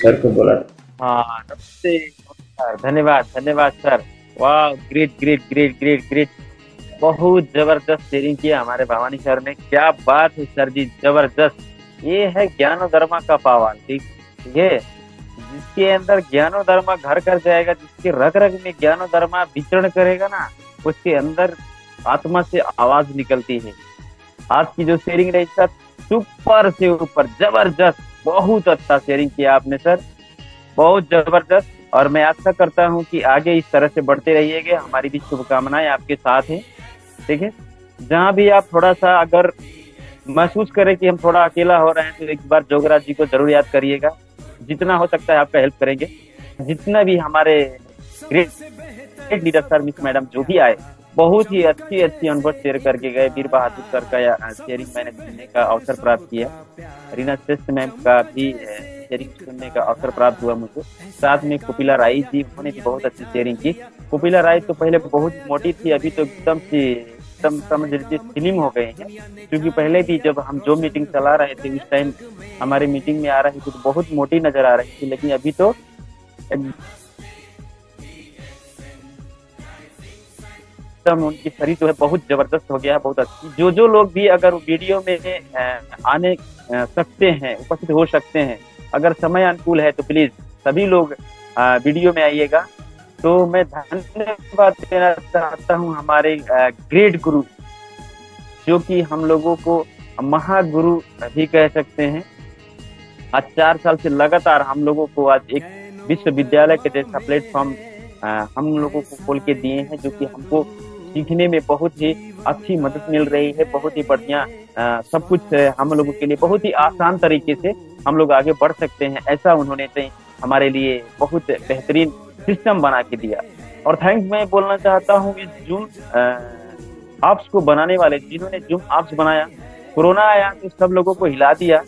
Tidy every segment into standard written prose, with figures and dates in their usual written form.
Sir को बोला। हाँ, नमस्ते, नमस्कार, धन्यवाद धन्यवाद सर। वाह, great great great great great. बहुत जबरदस्त शेयरिंग किया हमारे भवानी सर ने। क्या बात है सर जी, जबरदस्त। ये है ज्ञानो धर्मा का पावन, ठीक। ये जिसके अंदर ज्ञानो धर्मा घर कर जाएगा, जिसके रग रग में ज्ञानो धर्मा विचरण करेगा ना, उसके अंदर आत्मा से आवाज निकलती है। आज की जो शेयरिंग रही सर, सुपर से ऊपर जबरदस्त। बहुत अच्छा शेयरिंग किया आपने सर, बहुत जबरदस्त। और मैं आशा करता हूँ कि आगे इस तरह से बढ़ते रहिएगा। हमारी भी शुभकामनाएं आपके साथ हैं। ठीक है। जहाँ भी आप थोड़ा सा अगर महसूस करें कि हम थोड़ा अकेला हो रहे हैं, तो एक बार जोगराज जी को जरूर याद करिएगा। जितना हो सकता है आपका हेल्प करेंगे। जितना भी हमारे great leader sir, miss madam जो भी आए, बहुत ही अच्छी अच्छी अनुभव शेयर करके गए। वीर बहादुर सर का शेयरिंग मैंने सुनने का अवसर प्राप्त किया। रीना श्रेष्ठ मैम का भी शेयरिंग सुनने का अवसर प्राप्त हुआ मुझे। साथ में कोपिला राय जी, उन्होंने भी बहुत अच्छी शेयरिंग की। कोपिला राय तो पहले बहुत मोटी थी, अभी तो एकदम समझ लीजिए स्लिम हो गए हैं। क्योंकि पहले भी जब हम जो मीटिंग चला रहे थे उस टाइम हमारे मीटिंग में आ रही थी तो बहुत मोटी नजर आ रही थी, लेकिन अभी तो एकदम उनकी शरीर जो है बहुत जबरदस्त हो गया है, बहुत अच्छी। जो जो लोग भी अगर वीडियो में आने सकते हैं, उपस्थित हो सकते हैं, अगर समय अनुकूल है तो प्लीज सभी लोग वीडियो में आइएगा। तो मैं धन्यवाद देना चाहता हूँ हमारे ग्रेट गुरु, जो कि हम लोगों को महागुरु भी कह सकते हैं। आज 4 साल से लगातार हम लोगों को आज एक विश्वविद्यालय के जैसा प्लेटफॉर्म हम लोगों को खोल के दिए हैं, जो कि हमको सीखने में बहुत ही अच्छी मदद मिल रही है। बहुत ही बढ़िया सब कुछ हम लोगों के लिए बहुत ही आसान तरीके से हम लोग आगे बढ़ सकते हैं, ऐसा उन्होंने हमारे लिए बहुत बेहतरीन सिस्टम बना के दिया। और थैंक्स मैं बोलना चाहता हूँ इस जूम एप्स को बनाने वाले, जिन्होंने जूम एप्स बनाया। कोरोना आया तो सब लोगों को हिला दिया।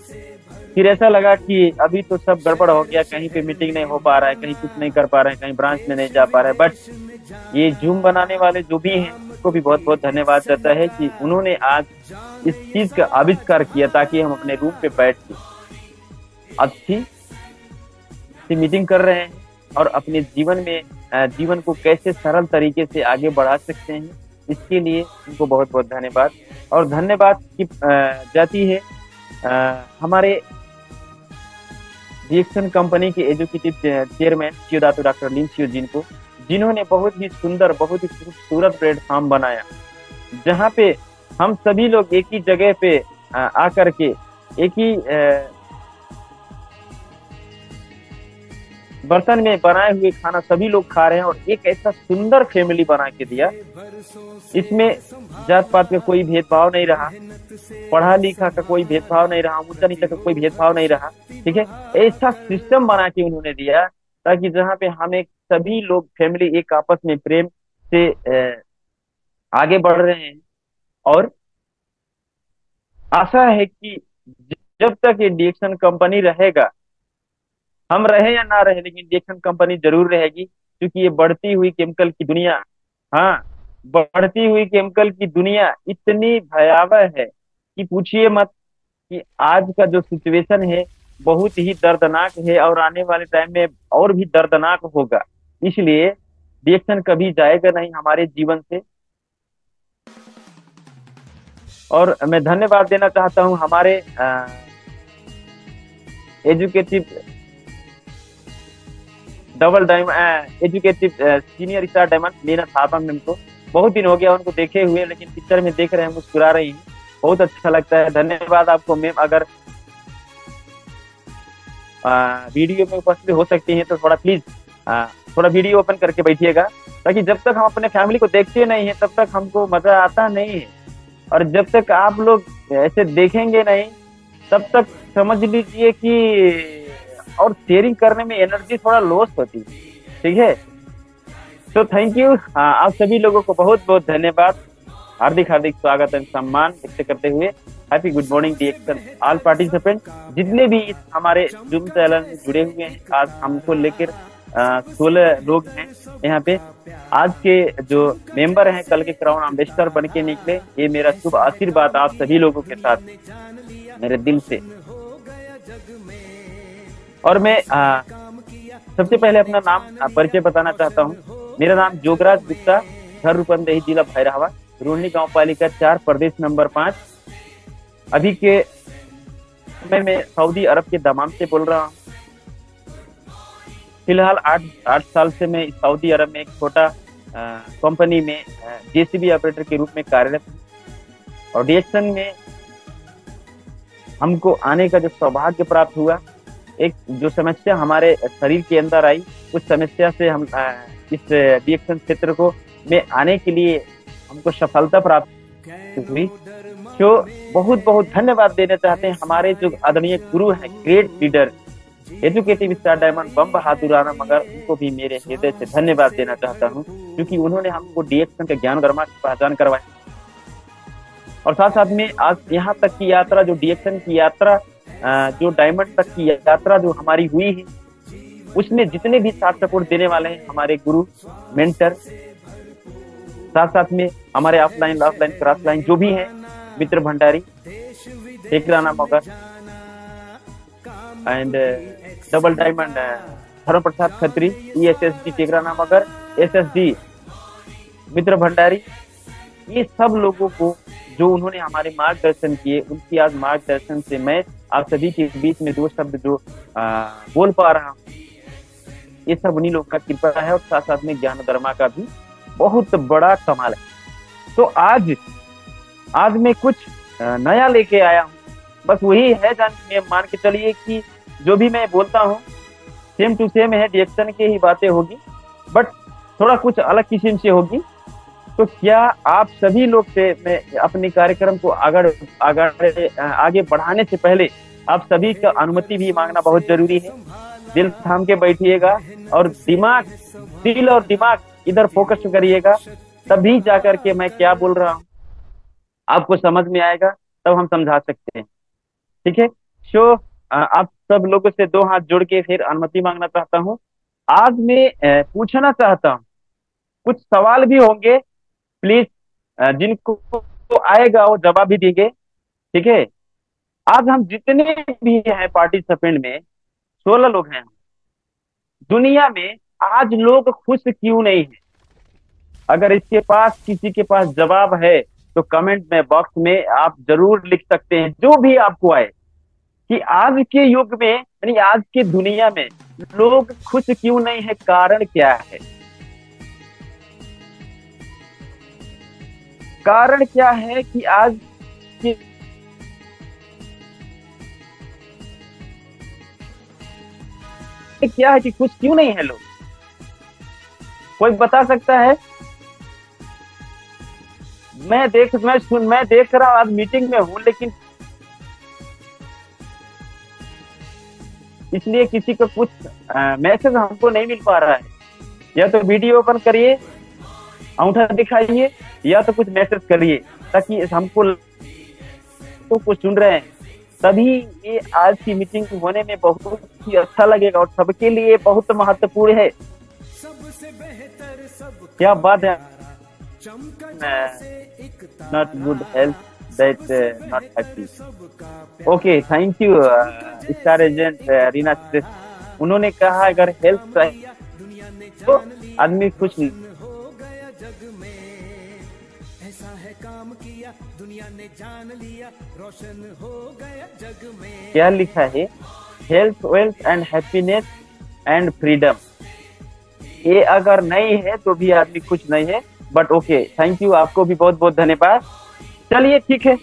फिर ऐसा लगा कि अभी तो सब गड़बड़ हो गया, कहीं पे मीटिंग नहीं हो पा रहा है, कहीं कुछ नहीं कर पा रहे हैं, कहीं ब्रांच में नहीं जा पा रहे हैं। बट ये जूम बनाने वाले जो भी हैं उनको भी बहुत बहुत धन्यवाद देता है कि उन्होंने आज इस चीज का आविष्कार किया, ताकि हम अपने रूम पे बैठ के अच्छी सी मीटिंग कर रहे हैं और अपने जीवन में जीवन को कैसे सरल तरीके से आगे बढ़ा सकते हैं। इसके लिए उनको बहुत बहुत धन्यवाद। और धन्यवाद की जाती है हमारे रिएक्शन कंपनी के एजुकेटिव चेयरमैन चियोदातो डॉक्टर लिन चियो जिन को, जिन्होंने बहुत ही सुंदर, बहुत ही खूबसूरत प्लेटफॉर्म बनाया, जहाँ पे हम सभी लोग एक ही जगह पे आकर के एक ही बर्तन में बनाए हुए खाना सभी लोग खा रहे हैं। और एक ऐसा सुंदर फैमिली बना के दिया, इसमें जात पात का कोई भेदभाव नहीं रहा, पढ़ा लिखा का कोई भेदभाव नहीं रहा, ऊंचा नीचा का कोई भेदभाव नहीं रहा। ठीक है। ऐसा सिस्टम बना के उन्होंने दिया, ताकि जहाँ पे हम एक सभी लोग फैमिली एक आपस में प्रेम से आगे बढ़ रहे हैं। और आशा है कि जब तक ये डिएक्शन कंपनी रहेगा, हम रहे या ना रहे, लेकिन डिएक्शन कंपनी जरूर रहेगी। क्योंकि ये बढ़ती हुई केमिकल की दुनिया, हाँ, बढ़ती हुई केमिकल की दुनिया इतनी भयावह है कि पूछिए मत। कि आज का जो सिचुएशन है बहुत ही दर्दनाक है, और आने वाले टाइम में और भी दर्दनाक होगा। इसलिए रिएक्शन कभी जाएगा नहीं हमारे जीवन से। और मैं धन्यवाद देना चाहता हूँ हमारे educative double diamond educative senior star diamond Meena Thapa ma'am को। बहुत दिन हो गया उनको देखे हुए, लेकिन पिक्चर में देख रहे हैं, मुस्कुरा रही हैं, बहुत अच्छा लगता है। धन्यवाद आपको मैम। अगर वीडियो में उपस्थित हो सकती हैं तो थोड़ा प्लीज थोड़ा वीडियो ओपन करके बैठिएगा, ताकि जब तक हम अपने फैमिली को देखते नहीं है तब तक हमको मजा आता नहीं है। और जब तक आप लोग ऐसे देखेंगे नहीं तब तक समझ लीजिए कि और शेयरिंग करने में एनर्जी थोड़ा लॉस होती है। ठीक है। तो थैंक यू। हाँ, आप सभी लोगों को बहुत बहुत धन्यवाद। हार्दिक हार्दिक स्वागत एंड सम्मान व्यक्त करते हुए हैप्पी गुड मॉर्निंग डिएक्शन ऑल पार्टिसिपेंट, जितने भी इस हमारे जूम चैनल में जुड़े हुए हैं। आज हमको लेकर 16 लोग हैं यहाँ पे। आज के जो मेंबर हैं कल के क्राउन एम्बेसडर बन के निकले। ये मेरा शुभ आशीर्वाद आप सभी लोगों के साथ मेरे दिल से। और मैं सबसे पहले अपना नाम परिचय बताना चाहता हूँ। मेरा नाम जोगराज गुप्ता, घर रूपंदेही, जिला भैरहवा, रोहिणी गांव पालिका 4, प्रदेश नंबर 5। अभी के मैं सऊदी अरब के दमाम से बोल रहा हूँ। फिलहाल आठ साल से मैं सऊदी अरब में एक छोटा कंपनी में जेसीबी ऑपरेटर के रूप में कार्यरत हूँ। और डीएक्शन में हमको आने का जो सौभाग्य प्राप्त हुआ, एक जो समस्या हमारे शरीर के अंदर आई, उस समस्या से हम इस डीएक्शन क्षेत्र को में आने के लिए हमको सफलता प्राप्त हुई। तो बहुत बहुत धन्यवाद देना चाहते हैं हमारे जो आदरणीय गुरु हैं, great leader, educative star diamond Bam Bahadur Rana Magar, उनको भी मेरे हृदय से धन्यवाद देना चाहता हूँ, क्योंकि उन्होंने हमको डीएक्शन के ज्ञान गर्मा की पहचान करवाई। और साथ साथ में आज यहाँ तक की यात्रा, जो डीएक्शन की यात्रा, जो डायमंड तक की यात्रा जो हमारी हुई है, उसमें जितने भी साथ सपोर्ट देने वाले हैं हमारे गुरु, मेंटर, साथ साथ में हमारे ऑफलाइन क्रॉस लाइन जो भी हैं, मित्र भंडारी, टेकराना मगर एंड डबल डायमंड धर्म प्रसाद खत्री, ESSD टेकराना मगर, SSD मित्र भंडारी, ये सब लोगों को जो उन्होंने हमारे मार्गदर्शन किए, उनकी आज मार्गदर्शन से मैं आप सभी के बीच में 2 शब्द जो बोल पा रहा हूँ, ये सब उन्हीं लोग का कृपा है। और साथ साथ में ज्ञान धर्मा का भी बहुत बड़ा कमाल है। तो आज मैं कुछ नया लेके आया हूँ। बस वही है, मान के चलिए कि जो भी मैं बोलता हूँ सेम टू सेम है, डीएक्शन की ही बातें होगी, बट थोड़ा कुछ अलग किस्म से होगी। तो क्या आप सभी लोग से मैं अपने कार्यक्रम को आगे बढ़ाने से पहले आप सभी का अनुमति भी मांगना बहुत जरूरी है। दिल थाम के बैठिएगा और दिल और दिमाग इधर फोकस करिएगा, तभी जाकर के मैं क्या बोल रहा हूँ आपको समझ में आएगा, तब हम समझा सकते हैं। ठीक है। सो आप सब लोगों से 2 हाथ जोड़ के फिर अनुमति मांगना चाहता हूँ। आज मैं पूछना चाहता हूँ, कुछ सवाल भी होंगे, प्लीज जिनको तो आएगा वो जवाब भी देंगे। ठीक है। आज हम जितने भी हैं पार्टिसिपेंट में 16 लोग हैं। दुनिया में आज लोग खुश क्यों नहीं है? अगर इसके पास किसी के पास जवाब है तो कमेंट में बॉक्स में आप जरूर लिख सकते हैं, जो भी आपको आए, कि आज के युग में यानी आज के दुनिया में लोग खुश क्यों नहीं है, कारण क्या है? कारण क्या है कि आज क्या है कि खुश क्यों नहीं है लोग? कोई बता सकता है? मैं देख रहा हूं, आज मीटिंग में हूं, लेकिन इसलिए किसी को कुछ मैसेज हमको नहीं मिल पा रहा है। या तो वीडियो ओपन करिए, अंगूठा दिखाइए, या तो कुछ मैसेज करिए, ताकि हमको तो कुछ सुन रहे हैं, तभी ये आज की मीटिंग होने में बहुत ही अच्छा लगेगा और सबके लिए बहुत महत्वपूर्ण है। क्या बात है। Not good health that not happy. Okay, thank you star agent Reena श्रेष्ठ। उन्होंने कहा अगर हेल्थ तो आदमी खुश नहीं। क्या लिखा है? Health, wealth and happiness and freedom. ये अगर नहीं है तो भी आदमी खुश नहीं है। बट ओके, थैंक यू, आपको भी बहुत बहुत धन्यवाद। चलिए ठीक है,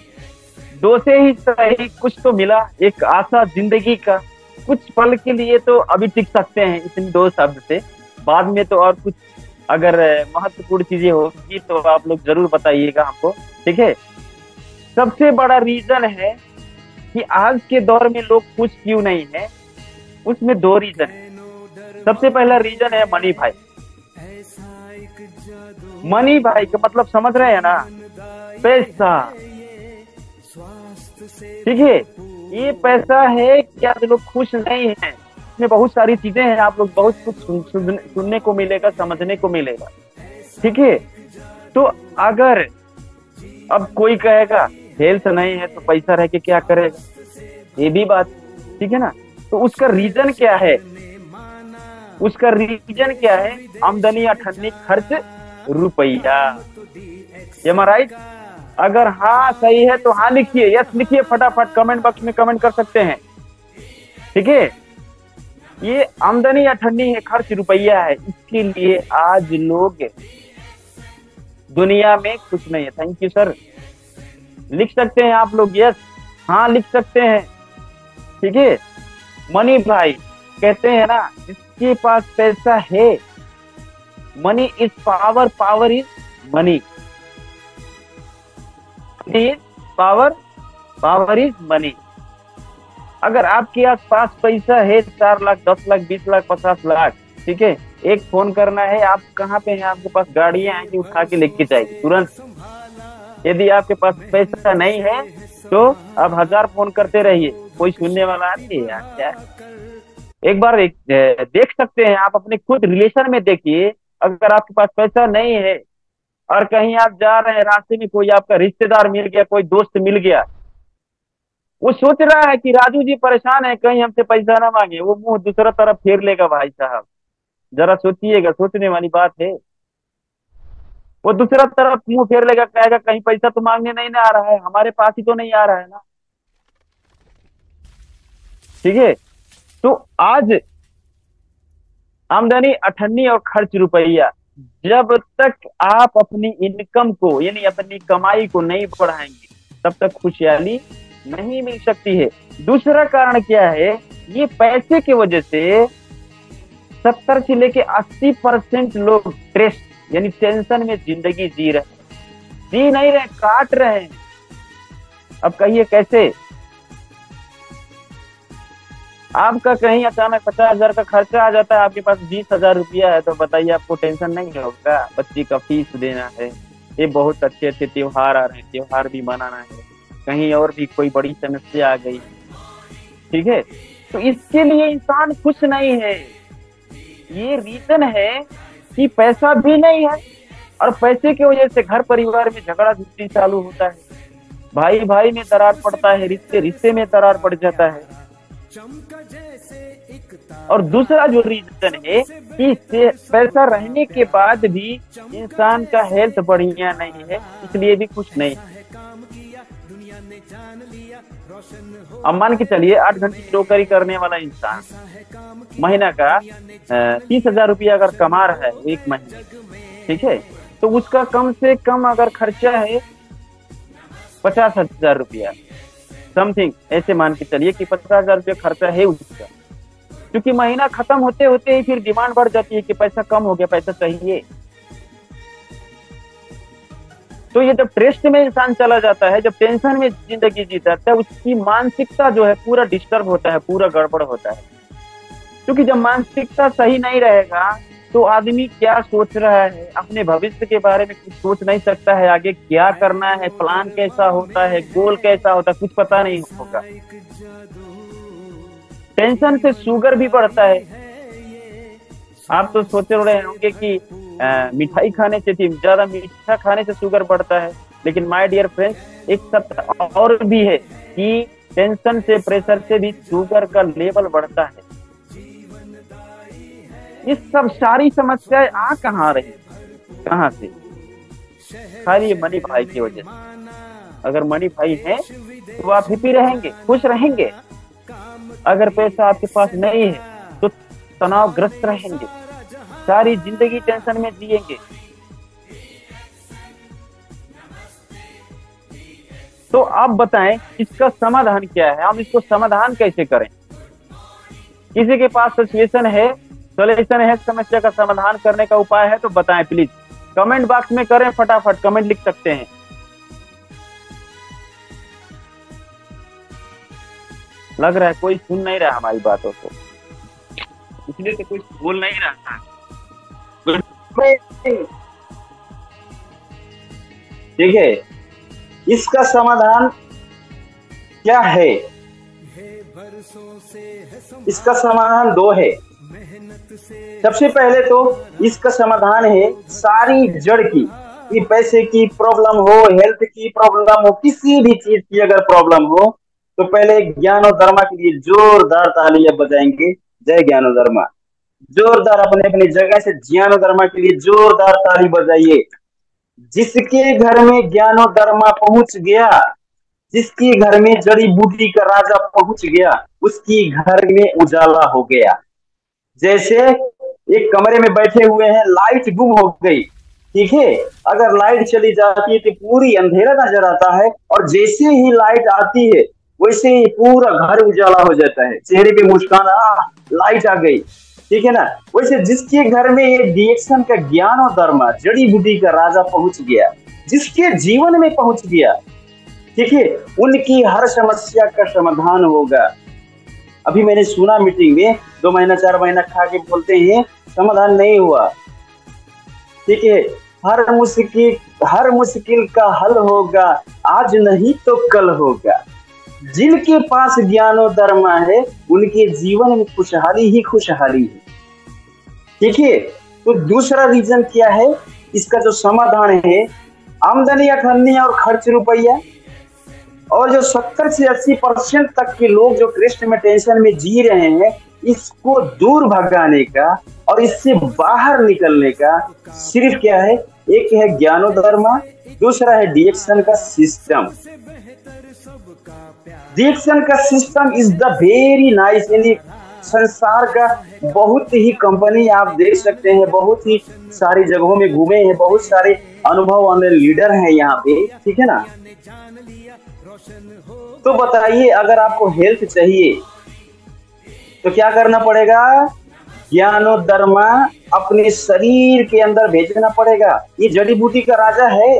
2 से ही सही कुछ तो मिला, एक आशा जिंदगी का। कुछ पल के लिए तो अभी टिक सकते हैं इन 2 शब्द से, बाद में तो और कुछ अगर महत्वपूर्ण चीजें होगी तो आप लोग जरूर बताइएगा हमको। ठीक है। सबसे बड़ा रीजन है कि आज के दौर में लोग खुश क्यों नहीं है, उसमें 2 रीजन है। सबसे पहला रीजन है मनी भाई। मनी भाई का मतलब समझ रहे हैं ना? पैसा। ठीक है, ये पैसा है कि आप लोग खुश नहीं है। इसमें बहुत सारी चीजें हैं, आप लोग बहुत कुछ सुनने को मिलेगा, समझने को मिलेगा। ठीक है। तो अगर अब कोई कहेगा हेल्थ नहीं है तो पैसा रह के क्या करेगा, ये भी बात ठीक है ना। तो उसका रीजन क्या है? उसका रीजन क्या है? आमदनी अठन्नी खर्च रुपया। एम आई राइट? अगर हाँ सही है तो हाँ लिखिए, यस लिखिए फटाफट, कमेंट बॉक्स में कमेंट कर सकते हैं। ठीक है, ये आमदनी अठन्नी है, खर्च रुपया है, इसके लिए आज लोग दुनिया में खुश नहीं है। थैंक यू सर, लिख सकते हैं आप लोग, यस हाँ लिख सकते हैं। ठीक है, मनी भाई कहते हैं ना, जिसके पास पैसा है, money is power, power is money, is power, power is money. अगर आपके पास पैसा है 4 लाख, 10 लाख, 20 लाख, 50 लाख, ठीक है, एक फोन करना है, आप कहाँ पे हैं, आपके पास गाड़ियां आएंगी उठा के लेके जाएगी तुरंत। यदि आपके पास पैसा नहीं है तो आप 1000 फोन करते रहिए, कोई सुनने वाला नहीं है यार। क्या एक बार देख सकते हैं आप, अपने खुद रिलेशन में देखिए, अगर आपके पास पैसा नहीं है और कहीं आप जा रहे हैं, रास्ते में कोई आपका रिश्तेदार मिल गया, कोई दोस्त मिल गया, वो सोच रहा है कि राजू जी परेशान है, कहीं हमसे पैसा ना मांगे, वो मुंह दूसरा तरफ फेर लेगा। भाई साहब जरा सोचिएगा, सोचने वाली बात है। वो दूसरा तरफ मुंह फेर लेगा, कहेगा कहीं पैसा तो मांगने नहीं ना आ रहा है, हमारे पास ही तो नहीं आ रहा है ना। ठीक है, तो आज आमदनी अठन्नी और खर्च रुपया, जब तक आप अपनी इनकम को यानी अपनी कमाई को नहीं बढ़ाएंगे तब तक खुशहाली नहीं मिल सकती है। दूसरा कारण क्या है? ये पैसे की वजह से 70 से लेके 80% लोग स्ट्रेस यानी टेंशन में जिंदगी जी नहीं रहे, काट रहे हैं। अब कहिए कैसे? आपका कहीं अचानक 50,000 का खर्चा आ जाता है, आपके पास 20,000 रुपया है, तो बताइए आपको टेंशन नहीं होगा? बच्ची का फीस देना है, ये बहुत अच्छे अच्छे त्योहार आ रहे हैं, त्योहार भी मनाना है, कहीं और भी कोई बड़ी समस्या आ गई, ठीक है, तो इसके लिए इंसान खुश नहीं है। ये रीजन है कि पैसा भी नहीं है, और पैसे की वजह से घर परिवार में झगड़ा झुगड़ी चालू होता है, भाई भाई में दरार पड़ता है, रिश्ते रिश्ते में दरार पड़ जाता है। और दूसरा जो रीजन है कि पैसा रहने के बाद भी इंसान का हेल्थ बढ़िया नहीं है, इसलिए भी खुश नहीं है। अब मान के चलिए 8 घंटे की नौकरी करने वाला इंसान महीना का 30,000 रुपया अगर कमा रहा है एक महीने, ठीक है, तो उसका कम से कम अगर खर्चा है 50,000 रुपया समथिंग, ऐसे मान के चलिए कि 50,000 रुपया खर्चा है उसका, क्योंकि महीना खत्म होते होते ही फिर डिमांड बढ़ जाती है कि पैसा कम हो गया, पैसा चाहिए। तो ये जब स्ट्रेस में इंसान चला जाता है, जब टेंशन में जिंदगी जीता है, उसकी मानसिकता जो है पूरा डिस्टर्ब होता है, पूरा गड़बड़ होता है। क्योंकि जब मानसिकता सही नहीं रहेगा तो आदमी क्या सोच रहा है, अपने भविष्य के बारे में कुछ सोच नहीं सकता है, आगे क्या करना है, प्लान कैसा होता है, गोल कैसा होता है, कुछ पता नहीं होगा। टेंशन से शुगर भी बढ़ता है। आप तो सोच रहे होंगे कि मिठाई खाने से, ज्यादा मीठा खाने से शुगर बढ़ता है, लेकिन माय डियर फ्रेंड्स एक सत्य और भी है कि टेंशन से, प्रेशर से भी शुगर का लेवल बढ़ता है। ये सब सारी समस्याएं आ कहाँ रही, कहाँ से? खाली मनी भाई की वजह से। अगर मनी भाई है तो आप हैप्पी रहेंगे, खुश रहेंगे। अगर पैसा आपके पास नहीं है तो तनावग्रस्त रहेंगे, सारी जिंदगी टेंशन में जिएंगे। तो आप बताएं इसका समाधान क्या है, हम इसको समाधान कैसे करें? किसी के पास सिचुएशन है, सॉल्यूशन है, समस्या का समाधान करने का उपाय है तो बताएं प्लीज, कमेंट बॉक्स में करें, फटाफट कमेंट लिख सकते हैं। लग रहा है कोई सुन नहीं रहा हमारी बातों को, इसलिए तो कोई बोल नहीं रहा था। ठीक है, इसका समाधान क्या है? इसका समाधान 2 है। सबसे पहले तो इसका समाधान है सारी जड़ की, कि पैसे की प्रॉब्लम हो, हेल्थ की प्रॉब्लम हो, किसी भी चीज की अगर प्रॉब्लम हो तो पहले ज्ञानोधर्मा के लिए जोरदार तालियां बजाएंगे। जय ज्ञानोधर्मा। जोरदार अपने अपनी जगह से ज्ञानोधर्मा के लिए जोरदार ताली बजाइए। जिसके घर में ज्ञानोधर्मा पहुंच गया, जिसके घर में जड़ी बूटी का राजा पहुंच गया, उसकी घर में उजाला हो गया। जैसे एक कमरे में बैठे हुए हैं, लाइट गुम हो गई, ठीक है, अगर लाइट चली जाती है तो पूरी अंधेरा नजर आता है, और जैसे ही लाइट आती है वैसे ही पूरा घर उजाला हो जाता है, चेहरे पे मुस्कान, लाइट आ गई, ठीक है ना। वैसे जिसके घर में ये डिएक्शन का ज्ञान और धर्म, जड़ी बूटी का राजा पहुंच गया, जिसके जीवन में पहुंच गया, ठीक है, उनकी हर समस्या का समाधान होगा। अभी मैंने सुना मीटिंग में 2 महीना 4 महीना खा के बोलते हैं समाधान नहीं हुआ, ठीक है। हर मुश्किल का हल होगा, आज नहीं तो कल होगा। जिनके पास ज्ञानोधर्मा है उनके जीवन में खुशहाली ही खुशहाली है, ठीक है। तो दूसरा रीजन क्या है इसका जो समाधान है, आमदनी अठन्नी और खर्च रुपया। और जो 70 से 80% तक के लोग जो क्रिस्ट में टेंशन में जी रहे हैं, इसको दूर भगाने का और इससे बाहर निकलने का सिर्फ क्या है, एक है ज्ञानोधर्मा, दूसरा है डिएक्शन का सिस्टम। डिएक्शन का system is the very nice. यानी संसार का बहुत ही कंपनी आप देख सकते हैं, बहुत ही सारी जगहों में घूमे हैं, बहुत सारे अनुभव वाले लीडर हैं यहाँ पे, ठीक है ना। तो बताइए अगर आपको हेल्थ चाहिए तो क्या करना पड़ेगा, ज्ञानोधर्मा अपने शरीर के अंदर भेजना पड़ेगा। ये जड़ी बूटी का राजा है।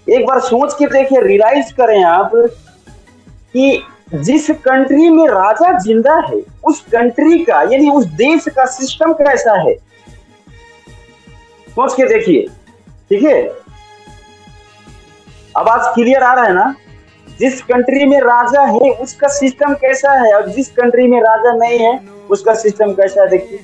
एक बार सोच के देखिए, रियलाइज करें आप कि जिस कंट्री में राजा जिंदा है उस कंट्री का यानी उस देश का सिस्टम कैसा है, सोच के देखिए, ठीक है। आवाज क्लियर आ रहा है ना। जिस कंट्री में राजा है उसका सिस्टम कैसा है और जिस कंट्री में राजा नहीं है उसका सिस्टम कैसा है, देखिए।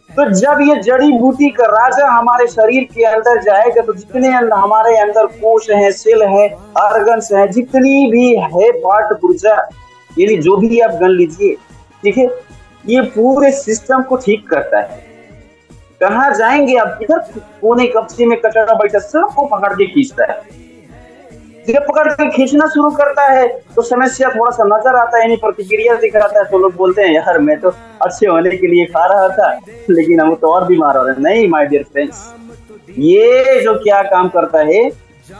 तो जब ये जड़ी बूटी का राजा हमारे शरीर के अंदर जाएगा तो जितने हमारे अंदर कोष है, सेल है, ऑर्गन्स है, जितनी भी है पार्ट पुर्जा, यानी जो भी आप गन लीजिए, ठीक है, ये पूरे सिस्टम को ठीक करता है। कहाँ जाएंगे आप, किधर कोने कब्जे में कचरा बैठा सबको पकड़ के खींचता है। जब पकड़ के खींचना शुरू करता है तो समस्या थोड़ा सा नजर आता है, यानी प्रतिक्रिया दिखाता है, तो लोग बोलते हैं यार मैं तो अच्छे होने के लिए खा रहा था लेकिन हम तो और बीमार हो रहे हैं। नहीं माय डियर फ्रेंड्स, ये जो क्या काम करता है,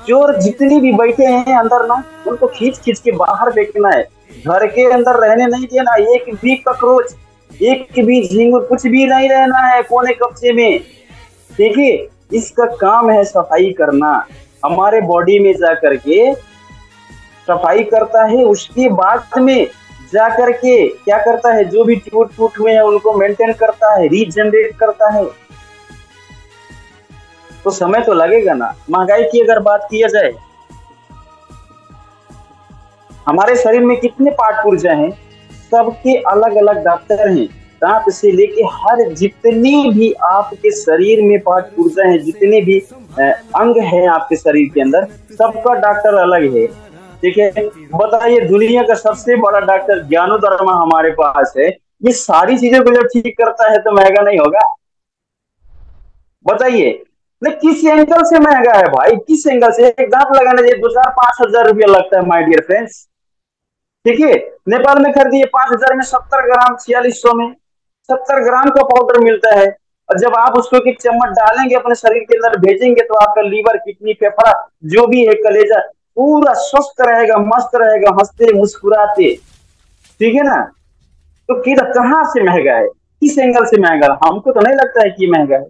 चोर जितनी भी बैठे हैं अंदर ना, उनको खींच खींच के बाहर फेंकना है, घर के अंदर रहने नहीं देना। एक भी ककरोच, एक भी झींगुर, कुछ भी नहीं रहना है कोने कब्जे में, ठीक है। इसका काम है सफाई करना, हमारे बॉडी में जा करके सफाई करता है। उसके बाद में जा करके क्या करता है, जो भी टूट हुए हैं उनको मेंटेन करता है, रीजनरेट करता है। तो समय तो लगेगा ना। महंगाई की अगर बात किया जाए, हमारे शरीर में कितने पार्ट पुर्जा हैं, सबके अलग अलग डॉक्टर हैं। दांत से लेके हर जितनी भी आपके शरीर में पार्ट पुर्जा है, जितने भी अंग है आपके शरीर के अंदर, सबका डॉक्टर अलग है, ठीक है। बताइए दुनिया का सबसे बड़ा डॉक्टर ज्ञानोधर्मा हमारे पास है। ये सारी चीजों को जब ठीक करता है तो महंगा नहीं होगा, बताइए। किस एंगल से महंगा है भाई, किस एंगल से। एक दांत लगाने चाहिए 2,000-5,000 रुपया लगता है माय डियर फ्रेंड्स, ठीक है। नेपाल में खरीदिए 5,000 में 70 ग्राम, 4600 में 70 ग्राम का पाउडर मिलता है। और जब आप उसको एक चम्मच डालेंगे अपने शरीर के अंदर भेजेंगे तो आपका लीवर, किडनी, फेफड़ा, जो भी है, कलेजा, पूरा स्वस्थ रहेगा, मस्त रहेगा, हंसते मुस्कुराते, ठीक है ना। तो कहां से महंगा है, किस एंगल से महंगा है, हमको तो नहीं लगता है कि महंगा है।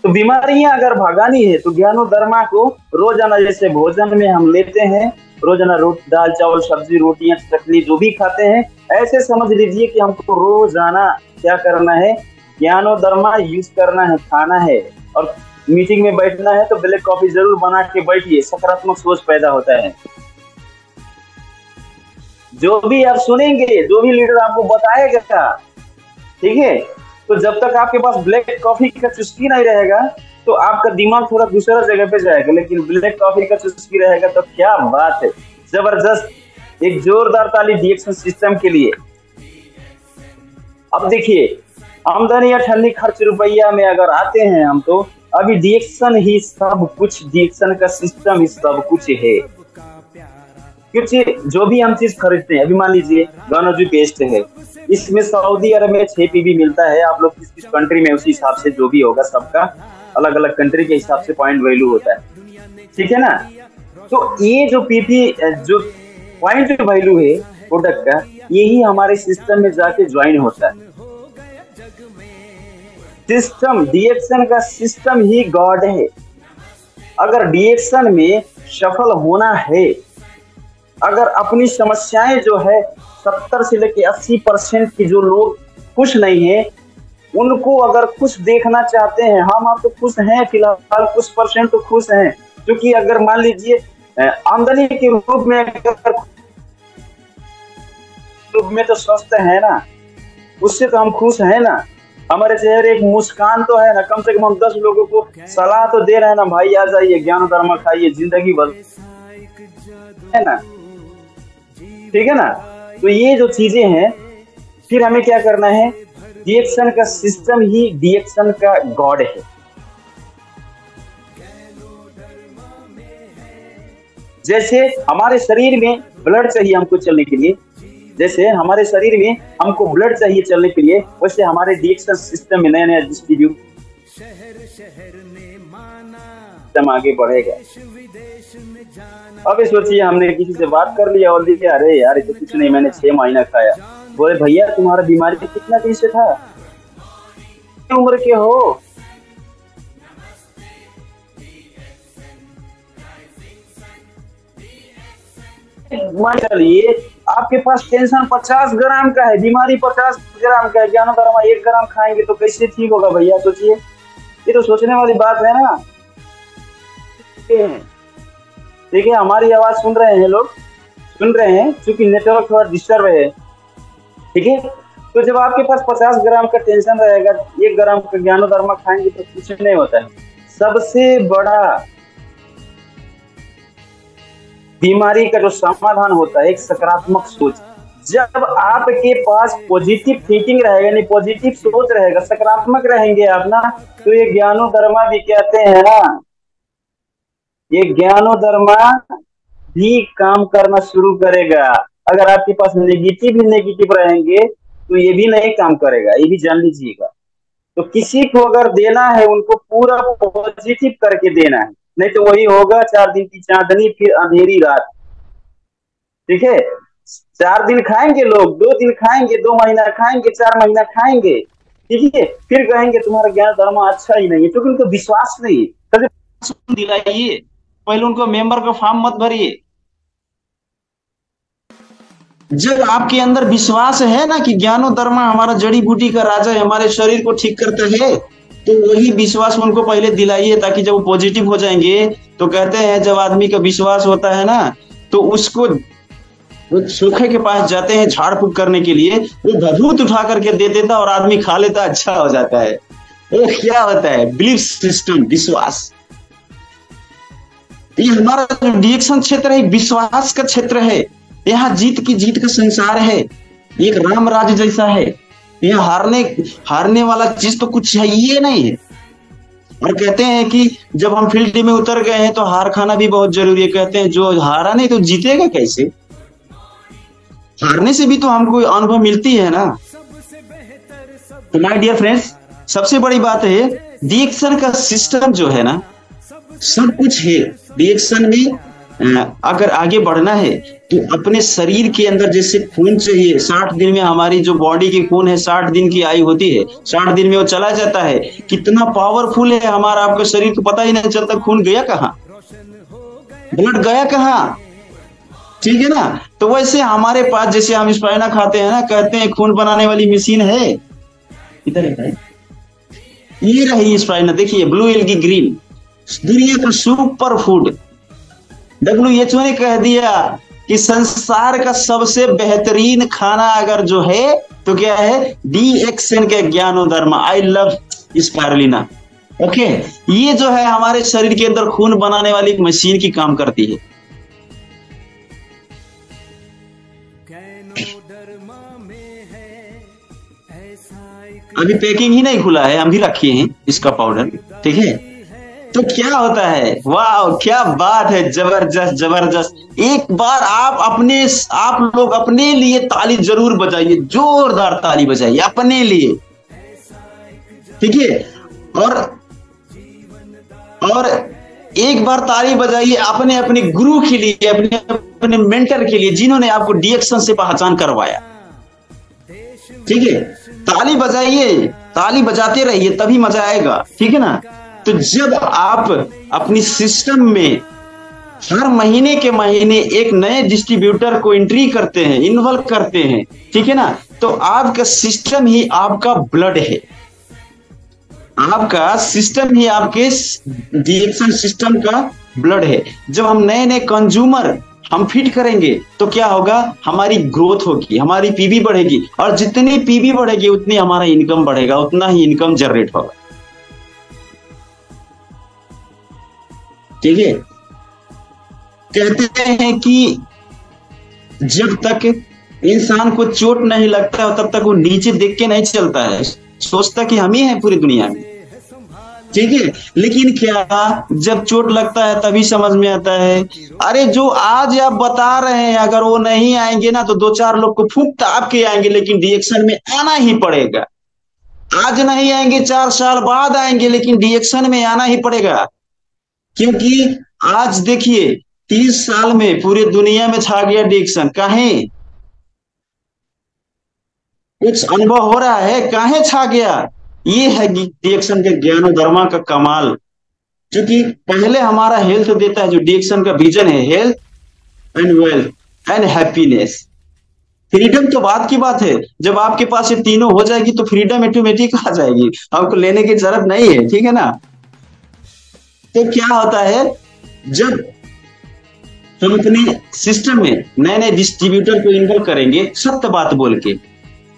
तो बीमारियां अगर भगानी है तो ज्ञानोधर्मा को रोजाना जैसे भोजन में हम लेते हैं, रोजाना दाल चावल सब्जी रोटियां चटनी जो भी खाते हैं, ऐसे समझ लीजिए कि हमको रोजाना क्या करना है, ज्ञानोधर्मा यूज करना है, खाना है। और मीटिंग में बैठना है तो ब्लैक कॉफी जरूर बना के बैठिए, सकारात्मक सोच पैदा होता है। जो भी आप सुनेंगे, जो भी लीडर आपको बताएगा, ठीक है, तो जब तक आपके पास ब्लैक कॉफी का चुस्की नहीं रहेगा तो आपका दिमाग थोड़ा दूसरा जगह पे जाएगा, लेकिन ब्लैक कॉफी का चुस्की रहेगा तो क्या बात है, जबरदस्त। एक जोरदार ताली डिएक्शन सिस्टम के लिए। अब देखिए, आमदनी या ठंडी खर्च रुपया में अगर आते हैं हम, तो अभी डिएक्शन ही सब कुछ, डिएक्शन का सिस्टम ही सब कुछ है। क्योंकि जो भी हम चीज खरीदते हैं, अभी मान लीजिए गानाजू पेस्ट है, इसमें सऊदी अरब में 6 पीबी मिलता है। आप लोग किस किस कंट्री में, उसी हिसाब से जो भी होगा, सबका अलग अलग कंट्री के हिसाब से पॉइंट वैल्यू होता है, ठीक है ना। तो ये जो पीपी, जो पॉइंट वैल्यू है प्रोडक्ट का, यही हमारे सिस्टम में जाके ज्वाइन होता है। सिस्टम, डीएक्शन का सिस्टम ही गॉड है। अगर डीएक्शन में सफल होना है, अगर अपनी समस्याएं जो है 70 से लेके 80% की जो लोग खुश नहीं है, उनको अगर खुश देखना चाहते हैं, हम आप तो खुश हैं फिलहाल, कुछ परसेंट तो खुश हैं, क्योंकि अगर मान लीजिए आमदनी के रूप में तो स्वस्थ है ना, उससे तो हम खुश हैं ना। हमारे चेहरे एक मुस्कान तो है ना, कम से कम हम 10 लोगों को सलाह तो दे रहे हैं ना, भाई आ जाइए ज्ञान धर्म खाइए, जिंदगी बदल, है ना, ठीक है ना। तो ये जो चीजें हैं, फिर हमें क्या करना है, डीएक्शन का सिस्टम ही डीएक्शन का गॉड है। जैसे हमारे शरीर में ब्लड चाहिए हमको चलने के लिए, जैसे हमारे शरीर में हमको ब्लड चाहिए चलने के लिए, वैसे हमारे डीएक्शन सिस्टम में नया नया डिस्ट्रीब्यूट सिस्टम आगे बढ़ेगा। अभी सोचिए, हमने किसी से बात कर लिया और देखिए, अरे यार ये तो कुछ नहीं, मैंने 6 महीना खाया। बोले भैया तुम्हारा बीमारी कितना दिन से था, उम्र के हो? मान चलिए आपके पास टेंशन 50 ग्राम का है, बीमारी 50 ग्राम का है, ज्ञान धर्म 1 ग्राम खाएंगे तो कैसे ठीक होगा भैया, सोचिए। ये तो सोचने वाली बात है ना। देखिए हमारी आवाज सुन रहे हैं लोग, सुन रहे हैं, क्योंकि नेटवर्क थोड़ा डिस्टर्ब है, ठीक है। तो जब आपके पास 50 ग्राम का टेंशन रहेगा, 1 ग्राम का ज्ञान धर्म खाएंगे तो कुछ नहीं होता है। सबसे बड़ा बीमारी का जो समाधान होता है, एक सकारात्मक सोच। जब आपके पास पॉजिटिव थिंकिंग रहेगा, यानी पॉजिटिव सोच रहेगा, सकारात्मक रहेंगे आप ना, तो ये ज्ञानो धर्मा भी कहते हैं ना, ये ज्ञानो धर्मा भी काम करना शुरू करेगा। अगर आपके पास नेगेटिव ही नेगेटिव रहेंगे तो ये भी नहीं काम करेगा, ये भी जान लीजिएगा। तो किसी को अगर देना है, उनको पूरा पॉजिटिव करके देना है, नहीं तो वही होगा 4 दिन की चांदनी फिर अंधेरी रात, ठीक है। 4 दिन खाएंगे लोग, 2 दिन खाएंगे, 2 महीना खाएंगे, 4 महीना खाएंगे, ठीक है, फिर कहेंगे तुम्हारा ज्ञान धर्म अच्छा ही नहीं है, क्योंकि उनको विश्वास नहीं है। दिलाइए, पहले उनको मेंबर का फॉर्म मत भरिए। जब आपके अंदर विश्वास है ना कि ज्ञानो धर्मा हमारा जड़ी बूटी का राजा है, हमारे शरीर को ठीक करता है, तो वही विश्वास उनको पहले दिलाइए, ताकि जब वो पॉजिटिव हो जाएंगे तो कहते हैं जब आदमी का विश्वास होता है ना, तो उसको सूखे के पास जाते हैं झाड़ फूक करने के लिए, वो भभूत उठा करके दे देता और आदमी खा लेता, अच्छा हो जाता है। वो क्या होता है, बिलीफ सिस्टम, विश्वास। ये हमारा जो डीएक्शन क्षेत्र है, विश्वास का क्षेत्र है। यहाँ जीत का संसार है, एक राम राज्य जैसा है। यहाँ हारने वाला चीज तो कुछ है ये नहीं है। और कहते हैं कि जब हम फील्ड में उतर गए हैं तो हार खाना भी बहुत जरूरी है। कहते हैं जो हारा नहीं तो जीतेगा कैसे? हारने से भी तो हमको अनुभव मिलती है ना। तो माय डियर फ्रेंड्स, सबसे बड़ी बात है डीएक्शन का सिस्टम जो है ना, सब कुछ है डीएक्शन में। अगर आगे बढ़ना है तो अपने शरीर के अंदर जैसे खून चाहिए, 60 दिन में हमारी जो बॉडी की खून है 60 दिन की आयु होती है, 60 दिन में वो चला जाता है। कितना पावरफुल है हमारा आपका शरीर, को पता ही नहीं चलता खून गया कहाँ, ब्लड गया कहाँ, ठीक है ना। तो वैसे हमारे पास जैसे हम स्पाइना खाते हैं ना, कहते हैं खून बनाने वाली मशीन है, इधर है, ये रही स्पाइना, देखिए ब्लू एल्गी ग्रीन, दुनिया का सुपर फूड। WHO ने कह दिया कि संसार का सबसे बेहतरीन खाना अगर जो है तो क्या है, डीएक्शन के ज्ञानो धर्म। आई लव स्पाइरुलिना, ओके, ये जो है हमारे शरीर के अंदर खून बनाने वाली एक मशीन की काम करती है। अभी पैकिंग ही नहीं खुला है, हम भी रखे हैं इसका पाउडर, ठीक है। तो क्या होता है, वाह क्या बात है, जबरदस्त जबरदस्त। एक बार आप लोग अपने लिए ताली जरूर बजाइए, जोरदार ताली बजाइए अपने लिए, ठीक है। और एक बार ताली बजाइए अपने अपने गुरु के लिए, अपने अपने मेंटर के लिए, जिन्होंने आपको डीएक्शन से पहचान करवाया, ठीक है। ताली बजाइए, ताली बजाते रहिए, तभी मजा आएगा, ठीक है ना। तो जब आप अपनी सिस्टम में हर महीने के महीने एक नए डिस्ट्रीब्यूटर को एंट्री करते हैं, इन्वॉल्व करते हैं, ठीक है ना, तो आपका सिस्टम ही आपका ब्लड है, आपका सिस्टम ही आपके डीएक्शन सिस्टम का ब्लड है। जब हम नए नए कंज्यूमर हम फिट करेंगे तो क्या होगा, हमारी ग्रोथ होगी, हमारी पीवी बढ़ेगी, और जितनी पीवी बढ़ेगी उतनी हमारा इनकम बढ़ेगा, उतना ही इनकम जनरेट होगा, ठीक है। कहते हैं कि जब तक इंसान को चोट नहीं लगता तब तक वो नीचे देख के नहीं चलता है, सोचता कि हम ही हैं पूरी दुनिया में, ठीक है। लेकिन क्या जब चोट लगता है तभी समझ में आता है, अरे जो आज आप बता रहे हैं अगर वो नहीं आएंगे ना तो दो चार लोग को फूंक आपके आएंगे, लेकिन डीएक्शन में आना ही पड़ेगा। आज नहीं आएंगे, 4 साल बाद आएंगे, लेकिन डीएक्शन में आना ही पड़ेगा। क्योंकि आज देखिए 30 साल में पूरी दुनिया में छा गया डीएक्शन, काहे कुछ अनुभव हो रहा है, काहे छा गया, ये है डीएक्शन के ज्ञानोधर्मा का कमाल। क्योंकि पहले हमारा हेल्थ देता है, जो डीएक्शन का विजन है, health and wealth and happiness. Freedom तो बात की बात है, जब आपके पास ये तीनों हो जाएगी तो फ्रीडम ऑटोमेटिक आ जाएगी, आपको लेने की जरूरत नहीं है, ठीक है ना। तो क्या होता है, जब हम अपने सिस्टम में नए नए डिस्ट्रीब्यूटर को इन्वॉल्व करेंगे, सत्य बात बोल के,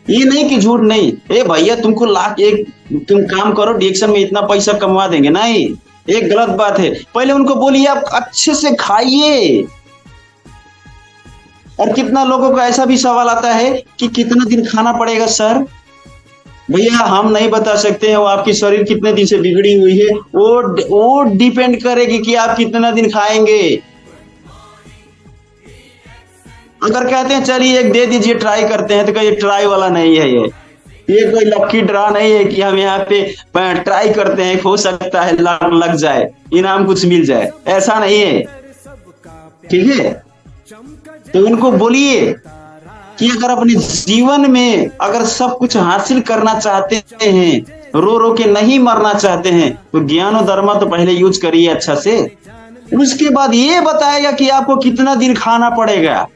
ये नहीं कि झूठ नहीं, ए भैया तुमको लाख एक तुम काम करो डीएक्शन में इतना पैसा कमा देंगे, नहीं, एक गलत बात है। पहले उनको बोलिए आप अच्छे से खाइए। और कितना लोगों को ऐसा भी सवाल आता है कि कितना दिन खाना पड़ेगा सर, भैया हम नहीं बता सकते हैं, वो आपकी शरीर कितने दिन से बिगड़ी हुई है, वो डिपेंड करेगी कि आप कितना दिन खाएंगे। अगर कहते हैं चलिए एक दे दीजिए ट्राई करते हैं, तो कहिए ट्राई वाला नहीं है, ये कोई लक्की ड्रा नहीं है कि हम यहाँ पे ट्राई करते हैं, हो सकता है लग जाए, इनाम कुछ मिल जाए, ऐसा नहीं है, ठीक है। तो उनको बोलिए कि अगर अपने जीवन में अगर सब कुछ हासिल करना चाहते हैं, रो रो के नहीं मरना चाहते हैं, तो ज्ञानोधर्मा तो पहले यूज करिए अच्छा से, उसके बाद ये बताएगा कि आपको कितना दिन खाना पड़ेगा,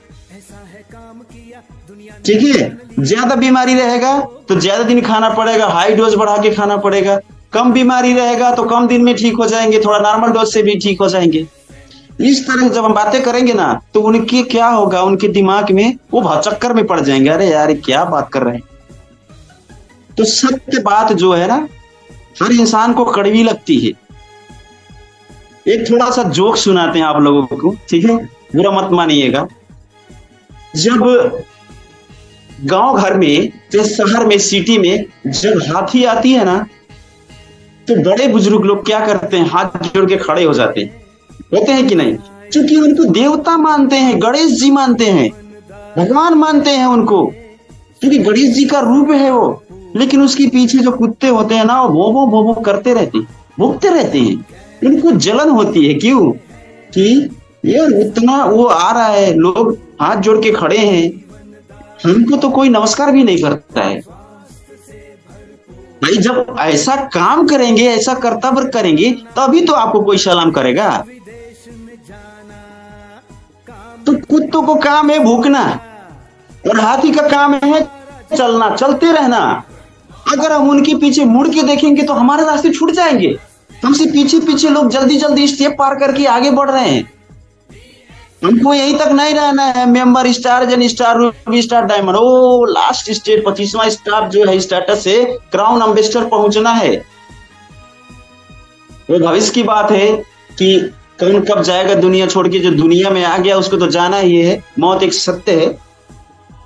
ठीक है। ज्यादा बीमारी रहेगा तो ज्यादा दिन खाना पड़ेगा, हाई डोज बढ़ा के खाना पड़ेगा। कम बीमारी रहेगा तो कम दिन में ठीक हो जाएंगे, थोड़ा नॉर्मल डोज से भी ठीक हो जाएंगे। इस तरह जब हम बातें करेंगे ना तो उनके क्या होगा, उनके दिमाग में वो भचक्कर में पड़ जाएंगे, अरे यार क्या बात कर रहे हैं। तो सत्य बात जो है ना हर इंसान को कड़वी लगती है। एक थोड़ा सा जोक सुनाते हैं आप लोगों को, ठीक है, बुरा मत मानिएगा। जब गांव घर में या शहर में सिटी में जब हाथी आती है ना तो बड़े बुजुर्ग लोग क्या करते हैं, हाथ जोड़ के खड़े हो जाते हैं, होते हैं कि नहीं, क्योंकि उनको देवता मानते हैं, गणेश जी मानते हैं, भगवान मानते हैं उनको, क्योंकि गणेश जी का रूप है वो। लेकिन उसके पीछे जो कुत्ते होते हैं ना वो भो करते रहते हैं, भुगते रहते हैं, उनको जलन होती है। क्यों कि यार उतना वो आ रहा है, लोग हाथ जोड़ के खड़े हैं, हमको तो कोई नमस्कार भी नहीं करता है। भाई जब ऐसा काम करेंगे, ऐसा कर्तव्य करेंगे, तभी तो आपको कोई सलाम करेगा। तो कुत्तों को काम है भूखना और हाथी का काम है चलना, चलते रहना। अगर हम उनके पीछे मुड़ के देखेंगे तो हमारे रास्ते छूट जाएंगे, हमसे पीछे पीछे लोग जल्दी जल्दी स्टेप पार करके आगे बढ़ रहे हैं। हमको यहीं तक नहीं रहना है, मेंबर स्टार, जन स्टार, रूबी स्टार, डायमंड, ओ लास्ट स्टेज 25वां स्टार जो है स्टेटस से क्राउन एम्बेसडर पहुंचना है। वो भविष्य की बात है कि कौन कब जाएगा दुनिया छोड़ के। जो दुनिया में आ गया उसको तो जाना ही है, मौत एक सत्य है,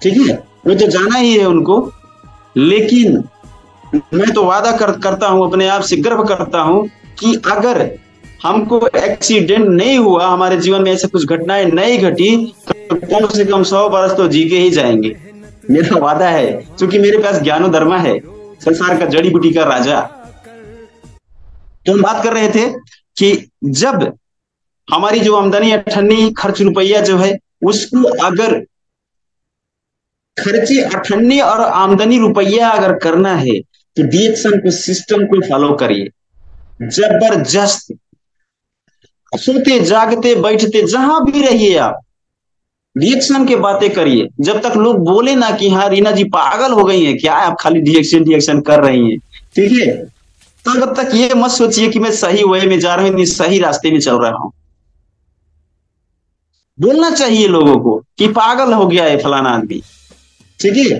ठीक है, वो तो जाना ही है उनको। लेकिन मैं तो वादा करता हूं, अपने आप से गर्व करता हूं कि अगर हमको एक्सीडेंट नहीं हुआ, हमारे जीवन में ऐसे कुछ घटनाएं नहीं घटी, तो कम से कम 100 बरस तो जी के ही जाएंगे। मेरा वादा है, क्योंकि मेरे पास ज्ञानोधर्मा है, संसार का जड़ी बूटी का राजा। तो हम बात कर रहे थे कि जब हमारी जो आमदनी अठन्नी खर्च रुपया जो है, उसको अगर खर्चे अठन्नी और आमदनी रुपया अगर करना है, तो डीएक्शन को सिस्टम को फॉलो करिए जबरदस्त। सोते जागते बैठते जहां भी रहिए आप डीएक्शन के बातें करिए। जब तक लोग बोले ना कि हाँ रीना जी पागल हो गई हैं क्या, आप खाली डीएक्शन डीएक्शन कर रही हैं, ठीक है, तब तक ये मत सोचिए कि मैं सही वे में जा रहा हूं, सही रास्ते में चल रहा हूं। बोलना चाहिए लोगों को कि पागल हो गया है फलाना आदमी, ठीक है।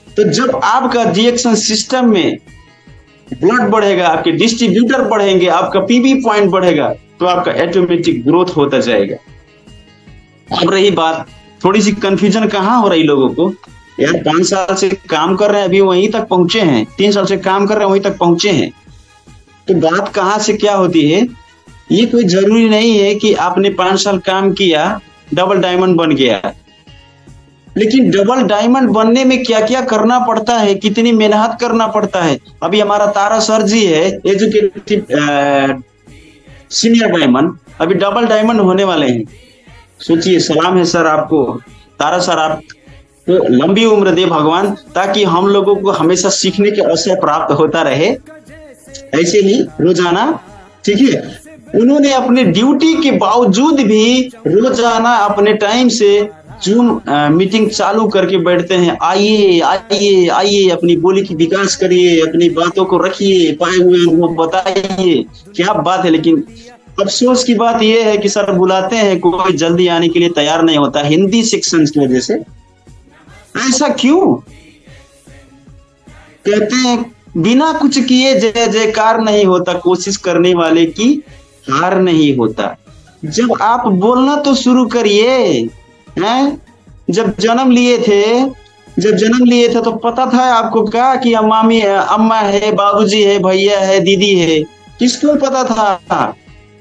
तो जब आपका डीएक्शन सिस्टम में ब्लड बढ़ेगा, आपके डिस्ट्रीब्यूटर बढ़ेंगे, आपका पीबी पॉइंट बढ़ेगा, तो आपका ऑटोमेटिक ग्रोथ होता जाएगा। अब रही बात, थोड़ी सी कंफ्यूजन कहाँ हो रही लोगों को, यार 5 साल से काम कर रहे हैं, अभी वहीं तक पहुंचे हैं, 3 साल से काम कर रहे हैं, वहीं तक पहुंचे हैं, तो बात कहाँ से क्या होती है। ये कोई जरूरी नहीं है कि आपने 5 साल काम किया डबल डायमंड बन गया, लेकिन डबल डायमंड बनने में क्या क्या करना पड़ता है, कितनी मेहनत करना पड़ता है। अभी हमारा तारा सर जी है एजुकेटिव सीनियर डायमंड, अभी डबल डायमंड होने वाले हैं। सोचिए, सलाम है सर आपको, तारा सर आप तो लंबी उम्र दे भगवान, ताकि हम लोगों को हमेशा सीखने के अवसर प्राप्त होता रहे, ऐसे ही रोजाना, ठीक है। उन्होंने अपने ड्यूटी के बावजूद भी रोजाना अपने टाइम से जूम मीटिंग चालू करके बैठते हैं। आइए आइए आइए, अपनी बोली की विकास करिए, अपनी बातों को रखिए, पाए हुए अनुभव बताइए, क्या बात है। लेकिन अफसोस की बात यह है कि सर बुलाते हैं, कोई जल्दी आने के लिए तैयार नहीं होता, हिंदी सेक्शन की वजह से। ऐसा क्यों? कहते हैं बिना कुछ किए जय जयकार नहीं होता, कोशिश करने वाले की हार नहीं होता। जब आप बोलना तो शुरू करिए, हैं? जब जन्म लिए थे तो पता था आपको क्या कि अम्मा है, बाबूजी है, भैया है, दीदी है? किसको पता था?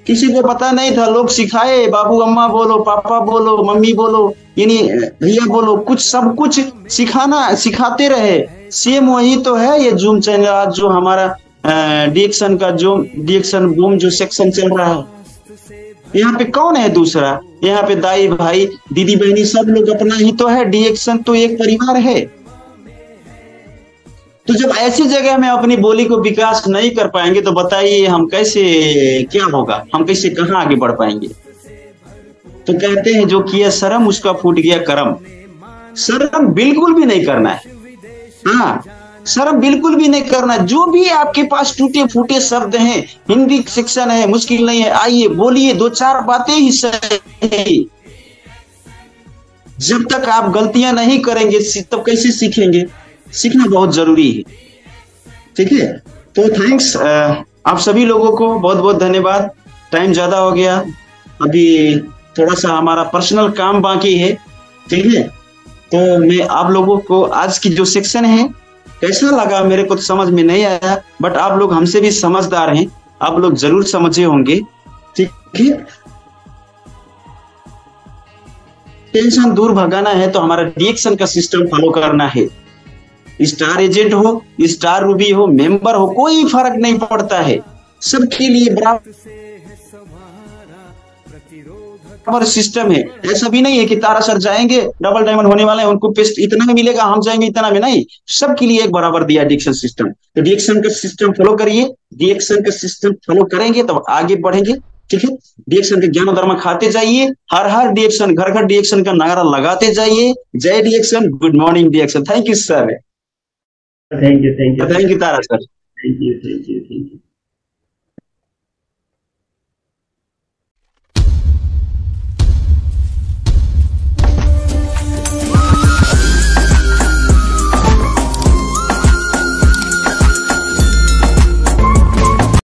किसी को पता नहीं था। लोग सिखाए, बाबू अम्मा बोलो, पापा बोलो, मम्मी बोलो, यानी भैया बोलो, कुछ सब कुछ सिखाते रहे। सेम वही तो है ये जूम चैनल आज जो हमारा डीएक्शन का जो डीएक्शन बूम जो सेक्शन चल रहा है। यहाँ पे कौन है दूसरा? यहाँ पे दाई भाई दीदी बहनी सब लोग अपना ही तो है, डीएक्शन तो एक परिवार है। तो जब ऐसी जगह में अपनी बोली को विकास नहीं कर पाएंगे तो बताइए हम कैसे, क्या होगा, हम कैसे कहाँ आगे बढ़ पाएंगे। तो कहते हैं जो किया शर्म उसका फूट गया करम। शर्म बिल्कुल भी नहीं करना है, हाँ, शर्म बिल्कुल भी नहीं करना। जो भी आपके पास टूटे फूटे शब्द हैं, हिंदी सेक्शन है, मुश्किल नहीं है, आइए बोलिए, 2-4 बातें ही सही। जब तक आप गलतियां नहीं करेंगे तब कैसे सीखेंगे? सीखना बहुत जरूरी है, ठीक है। तो थैंक्स आप सभी लोगों को, बहुत बहुत धन्यवाद। टाइम ज्यादा हो गया, अभी थोड़ा सा हमारा पर्सनल काम बाकी है, ठीक है। तो मैं आप लोगों को आज की जो सेक्शन है कैसा लगा मेरे को तो समझ में नहीं आया, बट आप लोग हमसे भी समझदार हैं, आप लोग जरूर समझे होंगे, ठीक है। टेंशन दूर भगाना है तो हमारा डीएक्शन का सिस्टम फॉलो करना है। स्टार एजेंट हो, स्टार रूबी हो, मेंबर हो, कोई फर्क नहीं पड़ता है, सबके लिए बराबर सिस्टम है। ऐसा भी नहीं है कि तारा सर जाएंगे डबल डायमंड होने वाले हैं, उनको पेस्ट इतना में मिलेगा, हम जाएंगे इतना में, नहीं, सबके लिए एक बराबर दिया डीएक्शन सिस्टम। तो डीएक्शन का सिस्टम फॉलो करिए, डीएक्शन का सिस्टम फॉलो करेंगे तब आगे बढ़ेंगे, ठीक है। डीएक्शन के ज्ञान धर्म खाते जाइए, हर हर डीएक्शन, घर घर डीएक्शन का नारा लगाते जाइए। जय डीएक्शन, गुड मॉर्निंग डीएक्शन। Thank you sir. Thank you Tara sir. Thank you.